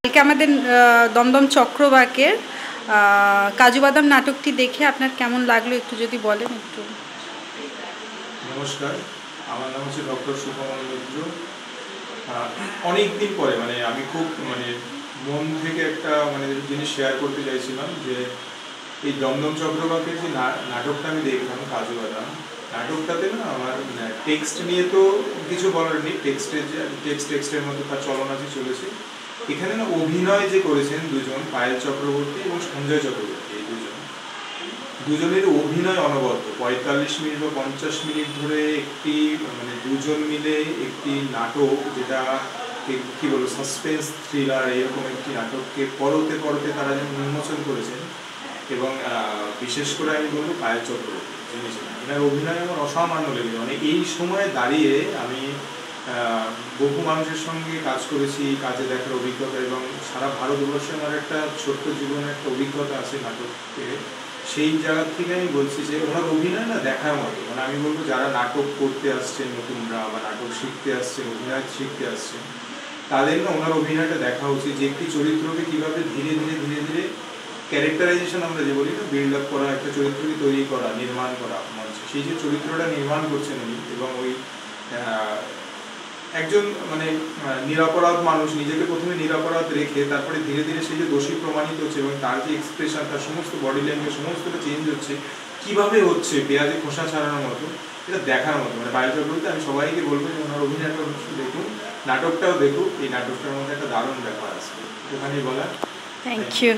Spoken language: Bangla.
কালকে আমাদের দমদম চক্রবাকের কাজু বাদাম নাটকটি দেখে আপনার কেমন লাগলো একটু যদি বলেন একটু। নমস্কার, আমার নাম হচ্ছে ডক্টর সুকমল মিত্র। অনেক দিন পরে আমি খুব মন থেকে একটা জিনিস শেয়ার করতে চাইছিলাম যে এই দমদম চক্রবাকের যে নাটকটা আমি দেখলাম কাজু বাদাম, নাটকটাতে না আমার টেক্সট নিয়ে তো কিছু বলার নেই, টেক্সটের মধ্যে তার চলন আছে চলেছে। এখানে না অভিনয় যে করেছেন দুজন, পায়েল চক্রবর্তী এবং সঞ্জয় চক্রবর্তী, এই দুজনের অভিনয় অনবদ্য। 45 মিনিট বা 50 মিনিট ধরে একটি দুজন মিলে একটি নাটক, যেটা কি বলবো সাসপেন্স থ্রিলার, এরকম একটি নাটককে পরতে পরতে তারা যেমন উন্মোচন করেছেন। এবং বিশেষ করে আমি বলবো পায়েল চক্রবর্তী জিনিস, এনার অভিনয় আমার অসামান্য লেগেছে। এই সময়ে দাঁড়িয়ে আমি বহু মানুষের সঙ্গে কাজ করেছি, কাজে দেখার অভিজ্ঞতা, এবং সারা ভারতবর্ষে আমার একটা ছোট্ট জীবনের একটা অভিজ্ঞতা আছে নাটকে। সেই জায়গা থেকে আমি বলছি যে ওনার অভিনয় না দেখার মতো। আমি বলবো যারা নাটক করতে আসছেন নতুনরা, বা নাটক শিখতে আসছেন, অভিনয় শিখতে আসছেন, তাদের না ওনার অভিনয়টা দেখা উচিত, যে একটি চরিত্রকে কীভাবে ধীরে ধীরে ধীরে ধীরে ক্যারেক্টারাইজেশন আমরা যে বলি না, বিল্ড আপ করা, একটা চরিত্রকে তৈরি করা, নির্মাণ করা মঞ্চে, সেই যে চরিত্রটা নির্মাণ করছেন উনি, এবং ওই একজন নিরপরাধ মানুষ নিজেকে প্রথমে নিরপরাধ রেখে তারপরে ধীরে ধীরে সেই যে দোষী প্রমাণিত হচ্ছে, এবং তার যে এক্সপ্রেশন, তার সমস্ত বডি ল্যাঙ্গুয়েজ সমস্তটা চেঞ্জ হচ্ছে, কিভাবে হচ্ছে পেঁয়াজে খোসা ছাড়ানোর মতো, এটা দেখার মতো। পায়েল চক্রবর্তী, আমি সবাইকে বলবো যে ওনার অভিনয়টা অবশ্যই দেখুন, নাটকটাও দেখুন। এই নাটকটার মধ্যে একটা দারুণ ব্যাপার আছে, ওখানেই বলা। Thank you.